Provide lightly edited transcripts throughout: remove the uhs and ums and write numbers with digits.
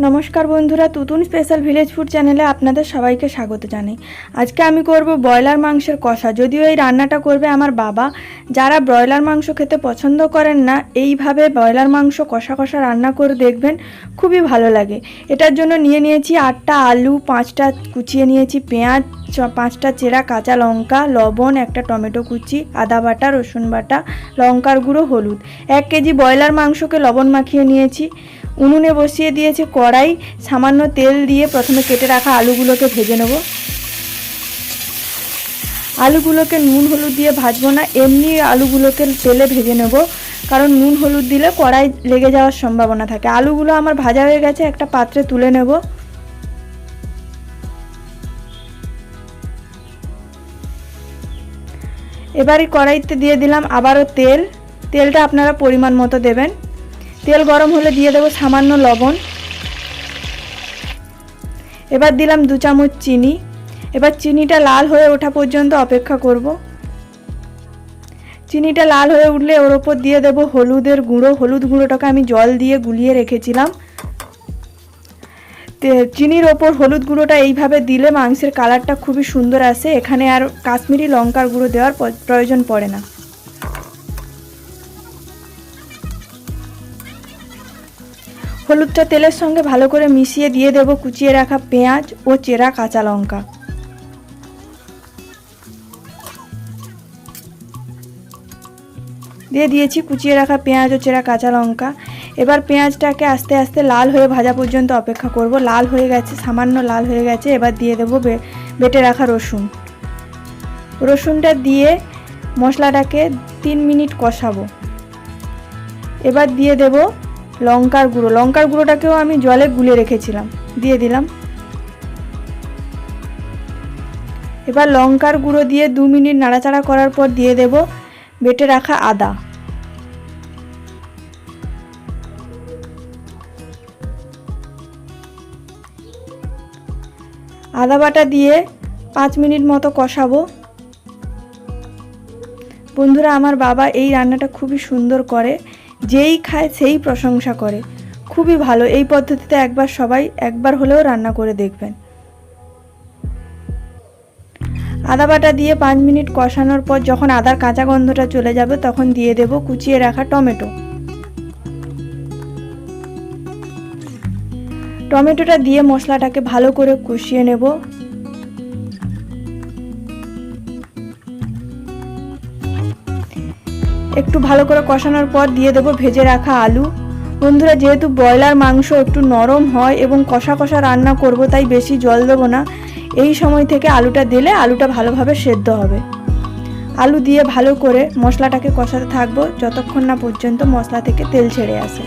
নমস্কার বন্ধুরা, Tutun special village food চ্যানেলে আপনাদের সবাইকে স্বাগত জানাই। আজকে আমি করব ব্রয়লার মাংসের কষা। যদিও এই রান্নাটা করবে আমার বাবা। যারা ব্রয়লার মাংস খেতে পছন্দ করেন না, এইভাবে ব্রয়লার মাংস কষা কষা রান্না করে দেখবেন, খুবই ভালো লাগে। এটার জন্য নিয়েছি 8টা আলু, 5টা কুচিয়ে নিয়েছি পেঁয়াজ, 5টা চেরা কাঁচা লঙ্কা, লবণ, একটা টমেটো কুচি, আদা বাটা, রসুন বাটা, লঙ্কার গুঁড়ো, হলুদ। 1 কেজি ব্রয়লার মাংসকে লবণ মাখিয়ে নিয়েছি। উনুনে বসিয়ে দিয়েছি কড়াই, সামান্য তেল দিয়ে প্রথমে কেটে রাখা আলুগুলোকে ভেজে নেব। আলুগুলোকে নুন হলুদ দিয়ে ভাজবো না, এমনি আলুগুলোকে তেলে ভেজে নেব, কারণ নুন হলুদ দিলে কড়াই লেগে যাওয়ার সম্ভাবনা থাকে। আলুগুলো আমার ভাজা হয়ে গেছে, একটা পাত্রে তুলে নেব। এবারে কড়াইতে দিয়ে দিলাম আবারও তেল। তেলটা আপনারা পরিমাণ মতো দেবেন। তেল গরম হলে দিয়ে দেবো সামান্য লবণ। এবার দিলাম 2 চামচ চিনি। এবার চিনিটা লাল হয়ে ওঠা পর্যন্ত অপেক্ষা করব। চিনিটা লাল হয়ে উঠলে ওর ওপর দিয়ে দেবো হলুদের গুঁড়ো। হলুদ গুঁড়োটাকে আমি জল দিয়ে গুলিয়ে রেখেছিলাম। চিনির ওপর হলুদ গুঁড়োটা এইভাবে দিলে মাংসের কালারটা খুবই সুন্দর আসে। এখানে আর কাশ্মীরি লঙ্কার গুঁড়ো দেওয়ার প্রয়োজন পড়ে না। হলুদটা তেলের সঙ্গে ভালো করে মিশিয়ে দিয়ে দেব কুচিয়ে রাখা পেঁয়াজ ও চেরা কাঁচা লঙ্কা। দিয়ে দিয়েছি কুচিয়ে রাখা পেঁয়াজ ও চেরা কাঁচা লঙ্কা। এবার পেঁয়াজটাকে আস্তে আস্তে লাল হয়ে ভাজা পর্যন্ত অপেক্ষা করব। লাল হয়ে গেছে, সামান্য লাল হয়ে গেছে। এবার দিয়ে দেব বেটে রাখা রসুন। রসুনটা দিয়ে মশলাটাকে 3 মিনিট কষাবো। এবার দিয়ে দেব লঙ্কার গুঁড়ো। লঙ্কার গুঁড়োটাকেও আমি জলে গুলে রেখেছিলাম, দিয়ে দিলাম। এবার লঙ্কার গুঁড়ো দিয়ে 2 মিনিট নাড়াচাড়া করার পর দিয়ে দেব বেটে রাখা আদা। আদা বাটা দিয়ে 5 মিনিট মতো কষাবো। বন্ধুরা, আমার বাবা এই রান্নাটা খুবই সুন্দর করে। যেই খায় সেই প্রশংসা করে, খুবই ভালো। এই পদ্ধতিতে একবার হলেও রান্না করে দেখবেন। আদা বাটা দিয়ে 5 মিনিট কষানোর পর যখন আদার কাঁচা গন্ধটা চলে যাবে, তখন দিয়ে দেব কুচিয়ে রাখা টমেটো। টমেটোটা দিয়ে মশলাটাকে ভালো করে কষিয়ে নেব। একটু ভালো করে কষানোর পর দিয়ে দেব ভেজে রাখা আলু। বন্ধুরা, যেহেতু ব্রয়লার মাংস একটু নরম হয় এবং কষা কষা রান্না করব, তাই বেশি জল দেবো না। এই সময় থেকে আলুটা দিলে আলুটা ভালোভাবে সেদ্ধ হবে। আলু দিয়ে ভালো করে মশলাটাকে কষাতে থাকবো যতক্ষণ না পর্যন্ত মশলা থেকে তেল ছেড়ে আসে।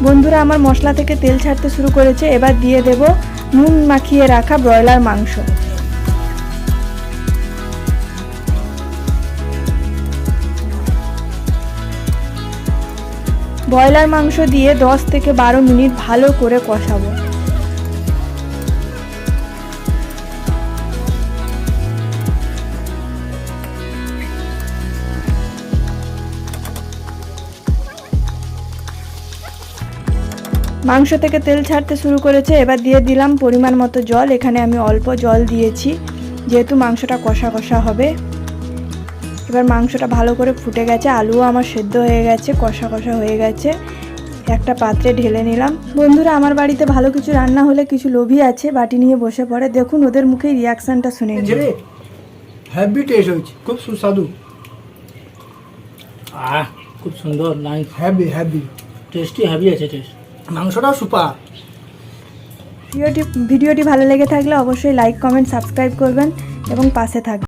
বন্ধুরা, আমার মশলা থেকে তেল ছাড়তে শুরু করেছে। এবার দিয়ে দেব নুন মাখিয়ে রাখা ব্রয়লার মাংস। ব্রয়লার মাংস দিয়ে 10 থেকে 12 মিনিট ভালো করে কষাবো। মাংস থেকে তেল ছাড়তে শুরু করেছে। এবার দিয়ে দিলাম পরিমাণ মতো জল। এখানে আমি অল্প জল দিয়েছি, যেহেতু মাংসটা কষা কষা হবে। এবার মাংসটা ভালো করে ফুটে গেছে, আলুও আমার সেদ্ধ হয়ে গেছে, কষা কষা হয়ে গেছে। একটা পাত্রে ঢেলে নিলাম। বন্ধুরা, আমার বাড়িতে ভালো কিছু রান্না হলে কিছু লোভী আছে, বাটি নিয়ে বসে পড়ে। দেখুন ওদের মুখে রিয়াকশনটা শুনে নিন। হেভি টেস্ট হয়েছে, খুব সুস্বাদু। খুব সুন্দর, নাইস, হেভি টেস্টি, হেভি আছে টেস্ট। মাংসটাও সুপার। ভিডিওটি ভালো লেগে থাকলে অবশ্যই লাইক, কমেন্ট, সাবস্ক্রাইব করবেন এবং পাশে থাকবেন।